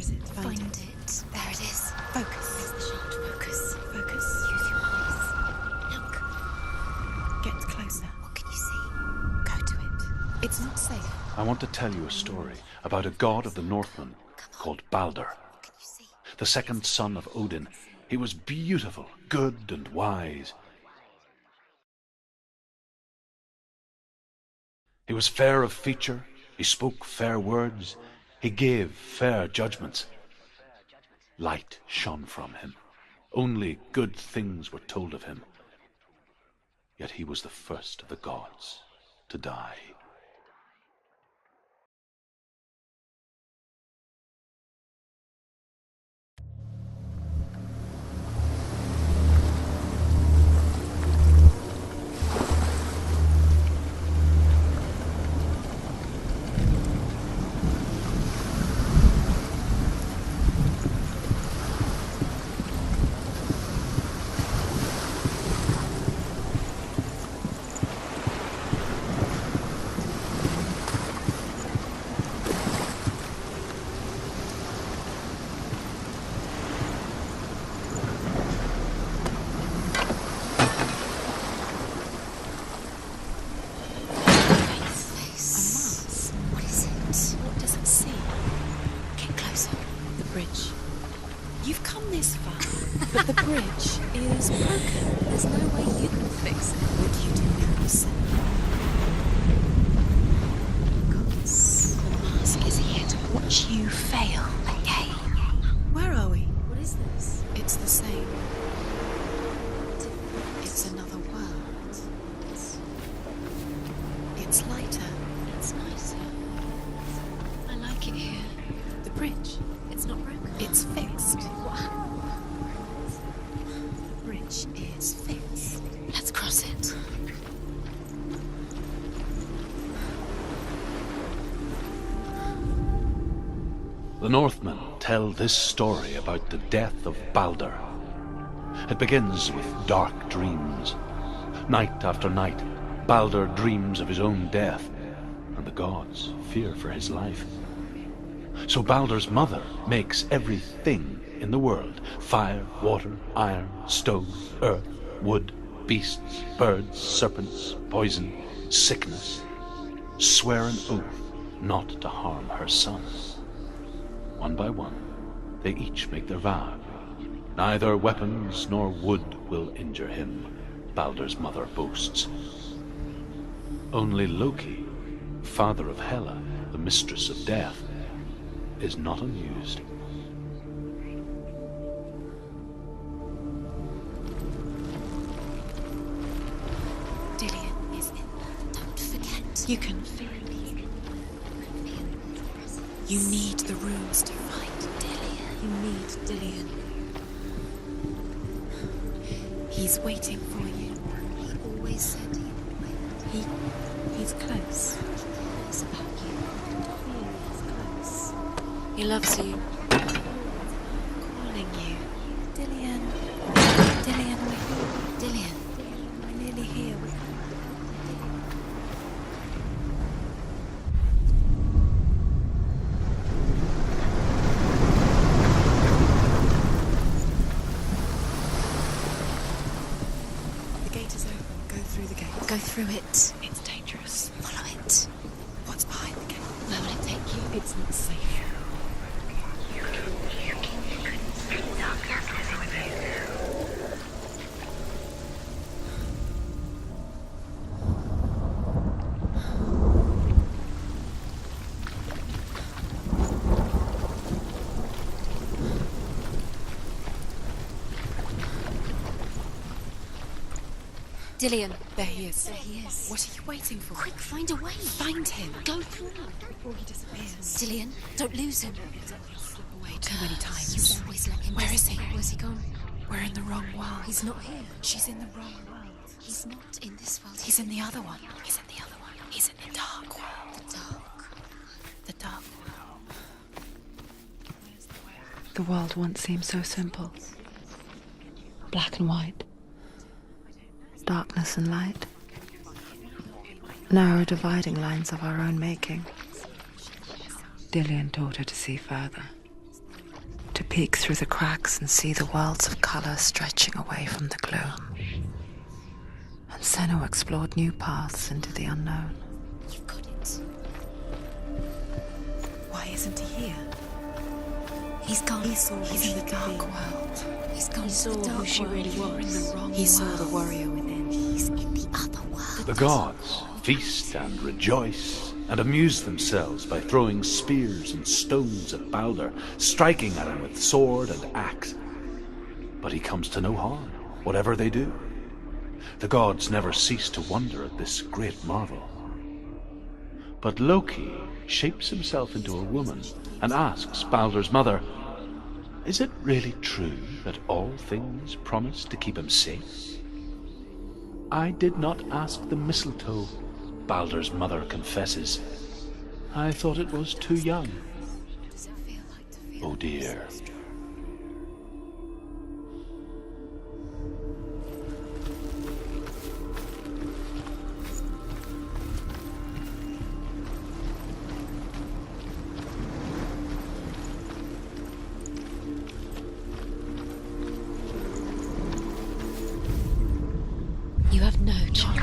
is it? Find it. There it is. Focus. Where's the shot? Focus. Focus. Use your eyes. Look. Get closer. What can you see? Go to it. It's not safe. I want to tell you a story about a god of the Northmen called Balder, What can you see? the second son of Odin. He was beautiful, good, and wise. He was fair of feature, he spoke fair words, he gave fair judgments. Light shone from him. Only good things were told of him. Yet he was the first of the gods to die. But the bridge is broken. There's no way you can fix it. What you do now, Senua. Gods, the mask is here to watch you fail again. Where are we? What is this? It's the same. It's another world. It's lighter. It's nicer. I like it here. The bridge. It's not broken. It's fixed. What? The bridge is fixed. Let's cross it. The Northmen tell this story about the death of Balder. It begins with dark dreams. Night after night, Balder dreams of his own death, and the gods fear for his life. So Balder's mother makes everything in the world: fire, water, iron, stone, earth, wood, beasts, birds, serpents, poison, sickness, swear an oath not to harm her son. One by one, they each make their vow. Neither weapons nor wood will injure him, Balder's mother boasts. Only Loki, father of Hela, the mistress of death, is not amused. Dillion is in there. Don't forget. You can feel it. You need the runes to fight Dillion. You need Dillion. He's waiting for you. He always said he would wait. He's close. He cares about you. He is close. He loves you. Calling you. Dillion. Dillion, we're here. Dillion. We're nearly here. The gate is open. Go through the gate. Go through it. It's dangerous. Follow it. What's behind the gate? Where will it take you? It's not safe. Dillion. There he is. There he is. What are you waiting for? Quick, find a way. Find him. Go through. Before he disappears. Dillion, don't lose him. Slip away too many You times. always let him. Where is he? Where's he gone? We're in the wrong world. He's not here. She's in the wrong world. He's not in this world. He's in the other one. He's in the other one. He's in the dark world. the dark. The dark world. The world once seemed so simple. Black and white. Darkness and light. Narrow dividing lines of our own making. Dillion taught her to see further. to peek through the cracks and see the worlds of colour stretching away from the gloom. And Senua explored new paths into the unknown. You've got it. Why isn't he here? He's gone. He's in the dark world. He's gone. He saw who she really was. He saw the warrior within. He's in the other world. The gods feast and rejoice and amuse themselves by throwing spears and stones at Balder, striking at him with sword and axe. But he comes to no harm, whatever they do. The gods never cease to wonder at this great marvel. But Loki shapes himself into a woman and asks Balder's mother, "Is it really true that all things promise to keep him safe?" "I did not ask the mistletoe," Balder's mother confesses. "I thought it was too young." Does it feel like to feel Oh dear. You have no chance.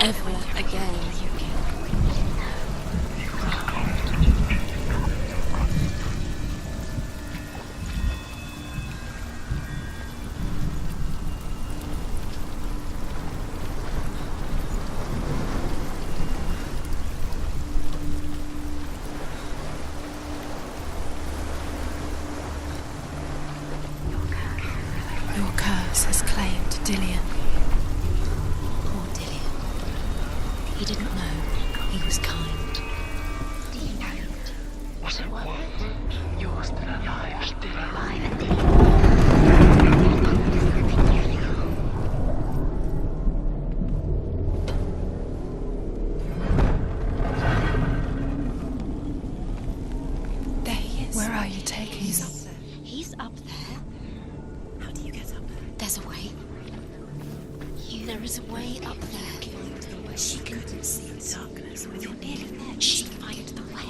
Ever again. Your curse has claimed Dillion. Poor Dillion. He didn't know. He was kind. Do you know it? Was it worth it? You're still alive, still alive. There he is. Where are you taking He's me? up there. He's up there. How do you get up there? There's a way. There is a way up there. She couldn't see the darkness. When you're nearly there, she find the way.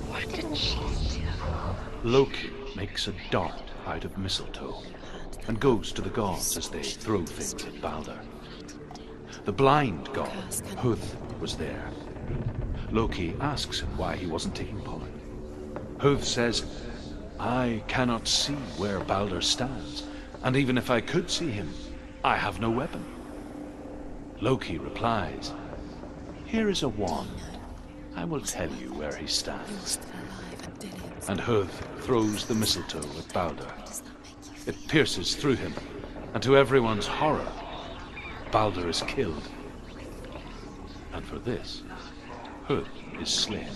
What did she do? Loki makes a dart out of mistletoe and goes to the gods as they throw things at Balder. The blind god, Huth, was there. Loki asks him why he wasn't taking part. Huth says, "I cannot see where Balder stands, and even if I could see him, I have no weapon." Loki replies, "Here is a wand. I will tell you where he stands." And Huth throws the mistletoe at Balder. It pierces through him, and to everyone's horror, Balder is killed. And for this, Huth is slain.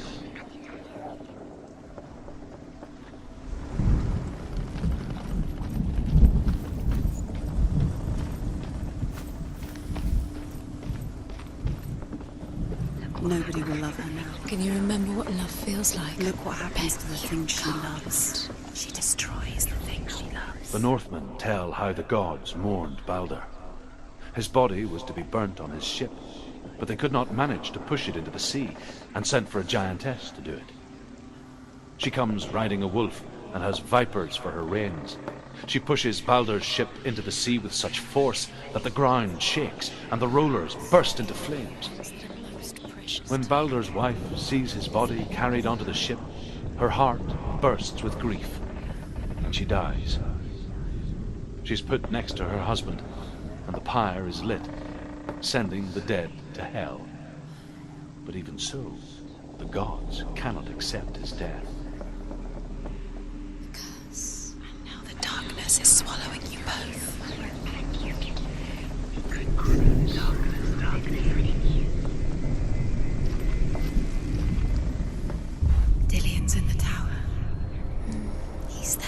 Nobody will love her now. Can you remember what love feels like? Look what happens to the things she loves. She destroys the things she loves. The Northmen tell how the gods mourned Balder. His body was to be burnt on his ship, but they could not manage to push it into the sea and sent for a giantess to do it. She comes riding a wolf and has vipers for her reins. She pushes Balder's ship into the sea with such force that the ground shakes and the rollers burst into flames. When Balder's wife sees his body carried onto the ship, her heart bursts with grief, and she dies. She's put next to her husband, and the pyre is lit, sending the dead to hell. But even so, the gods cannot accept his death. And now the darkness is swallowing you both. Dillion's in the tower. He's there.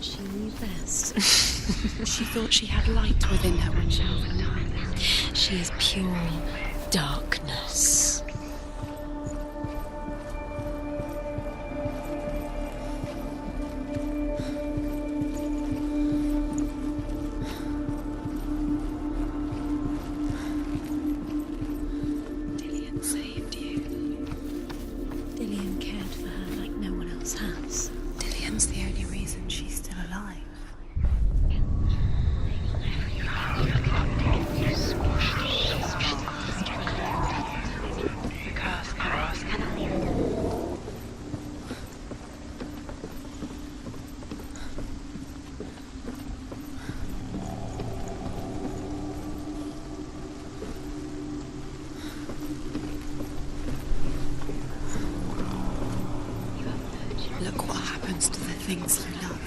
She knew best. She thought she had light within her when she was alive. She is pure darkness. Dillian saved you. Dillian cared for her like no one else has. Dillian's the only reason she's still alive. Look what happens to the things you love.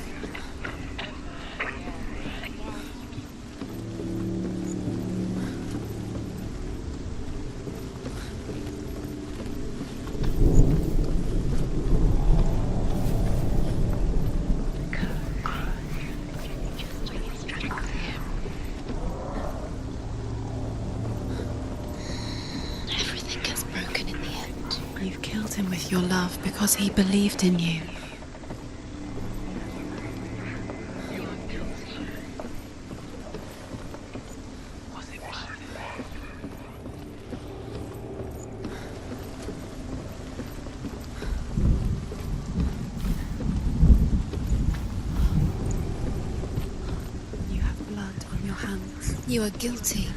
Everything gets broken in the end. You've killed him with your love because he believed in you. You have blood on your hands. You are guilty.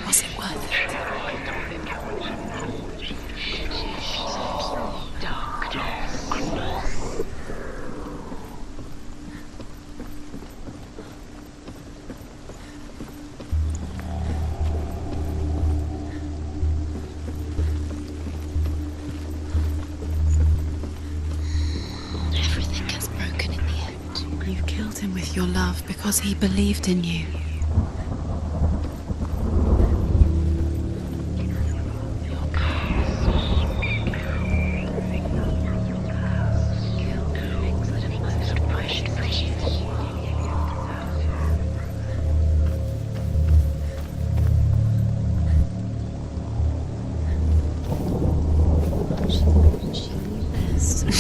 Was it worth it? Everything gets broken in the end. You've killed him with your love because he believed in you. She knew best.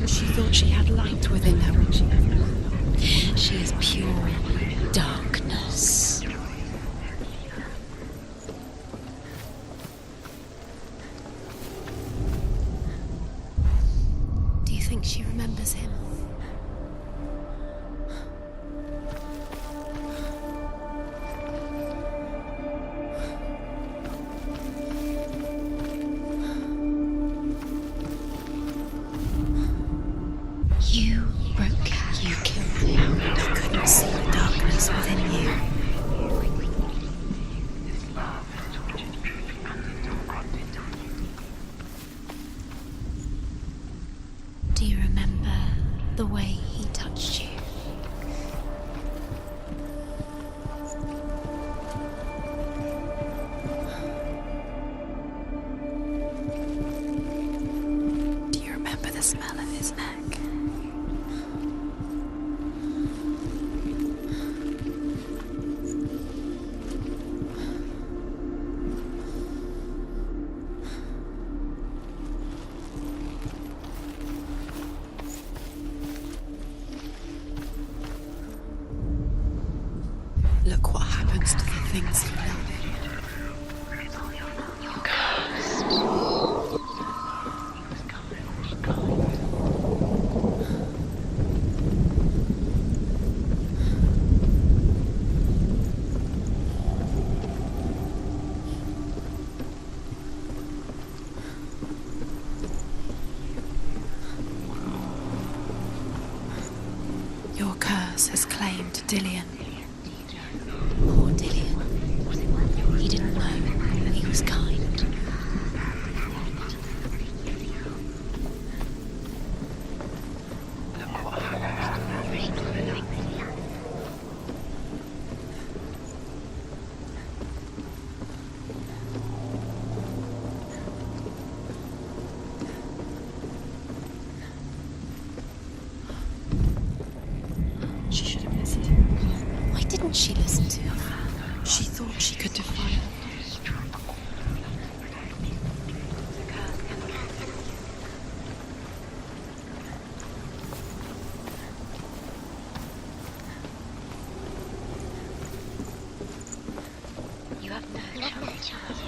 She thought she had light within her when she was alive. She is pure darkness. Do you think she remembers him? You broke it. You killed him. I couldn't see the darkness within you. Do you remember the way he touched you? Do you remember the smell of his neck? Look what happens to the things you love. Your curse has claimed Dillian. Poor Dillian. He didn't know. He was kind. and she listened to her. She thought she could defy her. You have no chance.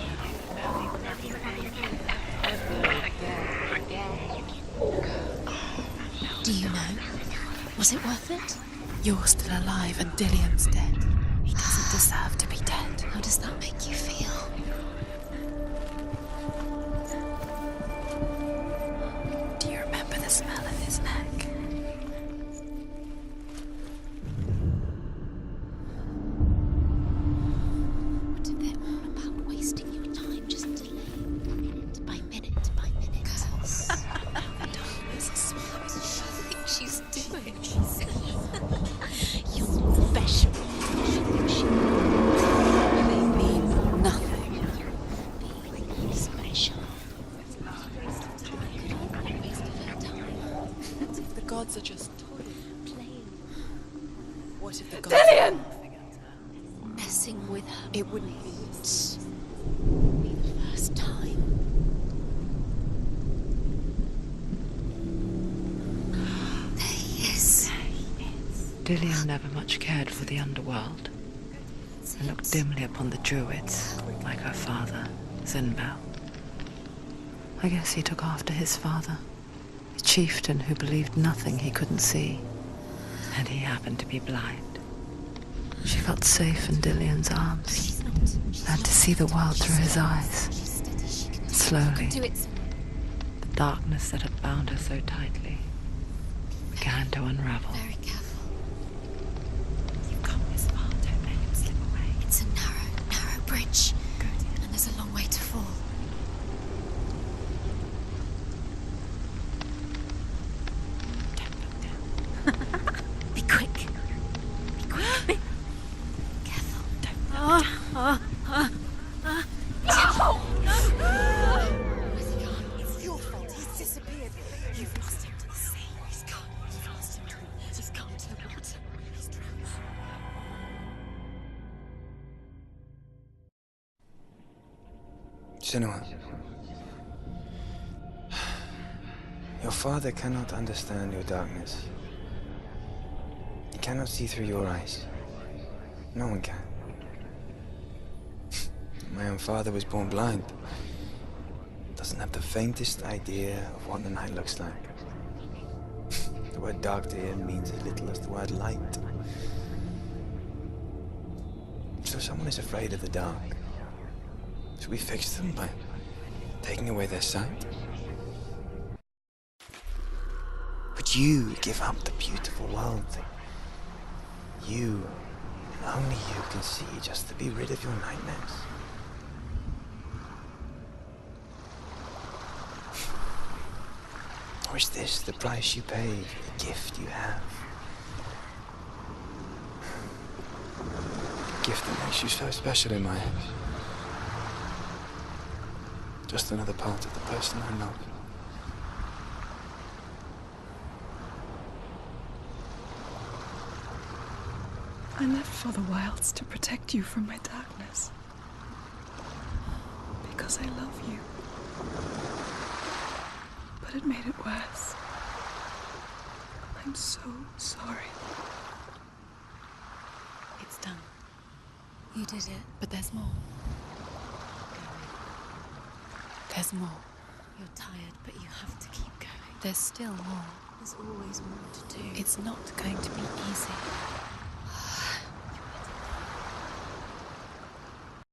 Do you know? Was it worth it? You're still alive and Dillian's dead. He doesn't deserve to be dead. How does that make you feel? Do you remember the smell of his neck? What if they're all about wasting your time, just delaying minute by minute by minute? Girls. The darkness is smart. What does she think she's doing? You're not special. They mean nothing. Being special. What if the gods are just Playing. What if the gods Dillian! Messing with her. It wouldn't be. Be the first time. There he is. Dillian never much cared for the underworld and looked dimly upon the druids, like her father, Zinbel. I guess he took after his father, a chieftain who believed nothing he couldn't see, and he happened to be blind. She felt safe in Dillian's arms, had to see the world through his eyes. Slowly, Do it. the darkness that had bound her so tightly began to unravel. Very careful. You've come this far, don't let him slip away. It's a narrow bridge. And there's a long way to fall. Don't look down. Be quick. Be quick. Careful. Don't look down. It's your fault. He's disappeared. You've lost him to the sea. He's gone. You've lost him to the... He's gone to the water. He's drowned. Senua, your father cannot understand your darkness. He cannot see through your eyes. No one can. My own father was born blind. Doesn't have the faintest idea of what the night looks like. The word dark to him means as little as the word light. So someone is afraid of the dark. So we fix them by taking away their sight. Would you give up the beautiful world that you, and only you, can see just to be rid of your nightmares? Or is this the price you pay for the gift you have? A gift that makes you so special in my eyes. Just another part of the person I love. I left for the wilds to protect you from my darkness. Because I love you. But it made it worse. I'm so sorry. It's done. You did it. But there's more. There's more. You're tired, but you have to keep going. There's still more. There's always more to do. It's not going to be easy.